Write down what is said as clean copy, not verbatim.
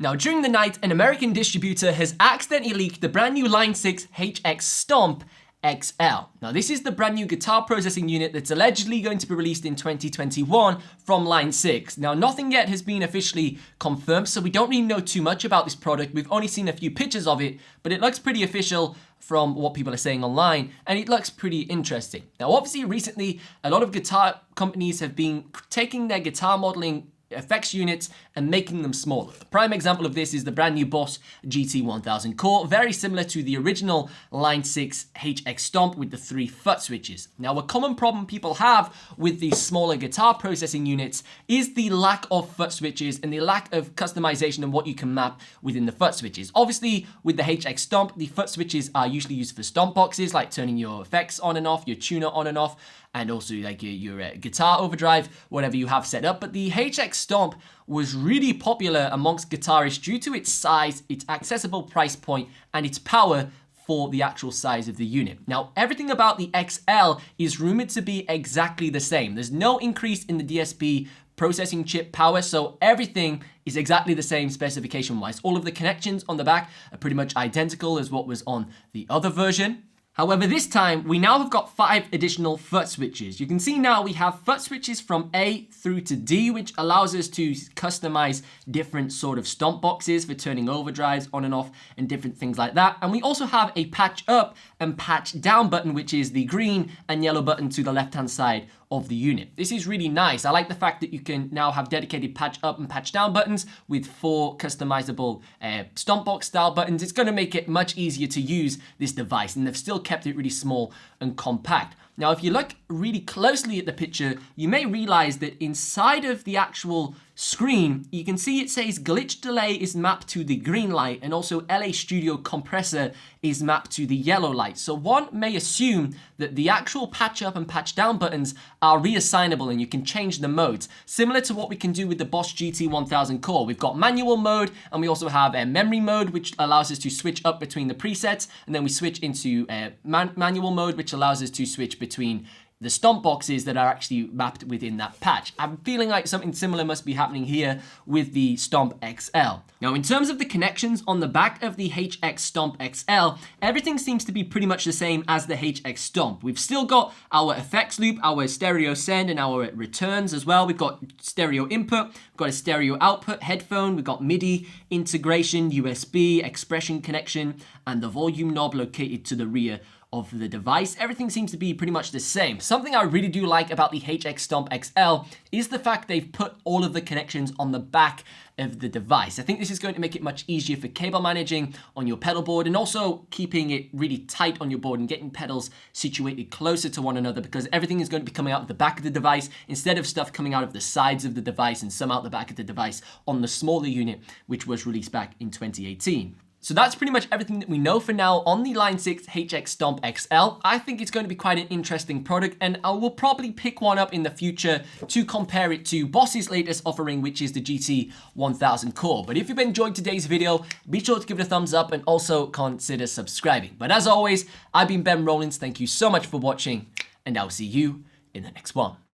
Now, during the night, an American distributor has accidentally leaked the brand new Line 6 HX Stomp XL. Now, this is the brand new guitar processing unit that's allegedly going to be released in 2021 from Line 6. Now, nothing yet has been officially confirmed, so we don't really know too much about this product. We've only seen a few pictures of it, but it looks pretty official from what people are saying online, and it looks pretty interesting. Now, obviously, recently, a lot of guitar companies have been taking their guitar modeling effects units and making them smaller. The prime example of this is the brand new Boss GT1000 core, very similar to the original Line 6 HX Stomp with the 3 foot switches. Now, a common problem people have with these smaller guitar processing units is the lack of foot switches and the lack of customization and what you can map within the foot switches. Obviously, with the HX Stomp, the foot switches are usually used for stomp boxes, like turning your effects on and off, your tuner on and off, and also like your guitar overdrive, whatever you have set up. But the HX Stomp was really popular amongst guitarists due to its size, its accessible price point, and its power for the actual size of the unit. Now, everything about the XL is rumored to be exactly the same. There's no increase in the DSP processing chip power, so everything is exactly the same specification-wise. All of the connections on the back are pretty much identical as what was on the other version. However, this time, we now have got 5 additional foot switches. You can see now we have foot switches from A through to D, which allows us to customize different sort of stomp boxes for turning overdrives on and off and different things like that. And we also have a patch up and patch down button, which is the green and yellow button to the left-hand side of the unit. This is really nice. I like the fact that you can now have dedicated patch up and patch down buttons with 4 customizable stomp box style buttons. It's going to make it much easier to use this device, and they've still kept it really small and compact. Now, if you look really closely at the picture, you may realize that inside of the actual screen, you can see it says glitch delay is mapped to the green light, and also LA Studio compressor is mapped to the yellow light. So one may assume that the actual patch up and patch down buttons are reassignable and you can change the modes, similar to what we can do with the Boss GT1000 core. We've got manual mode, and we also have a memory mode, which allows us to switch up between the presets, and then we switch into manual mode, which allows us to switch between the stomp boxes that are actually mapped within that patch. I'm feeling like something similar must be happening here with the Stomp XL. Now, in terms of the connections on the back of the HX Stomp XL, everything seems to be pretty much the same as the HX Stomp. We've still got our effects loop, our stereo send, and our returns as well. We've got stereo input, we've got a stereo output, headphone, we've got MIDI integration, USB, expression connection, and the volume knob located to the rear of the device. Everything seems to be pretty much the same. Something I really do like about the HX Stomp XL is the fact they've put all of the connections on the back of the device. I think this is going to make it much easier for cable managing on your pedal board, and also keeping it really tight on your board and getting pedals situated closer to one another, because everything is going to be coming out of the back of the device instead of stuff coming out of the sides of the device and some out the back of the device on the smaller unit, which was released back in 2018. So that's pretty much everything that we know for now on the Line 6 HX Stomp XL. I think it's going to be quite an interesting product, and I will probably pick one up in the future to compare it to Boss's latest offering, which is the GT1000 core. But if you've enjoyed today's video, be sure to give it a thumbs up and also consider subscribing. But as always, I've been Ben Rollins. Thank you so much for watching, and I'll see you in the next one.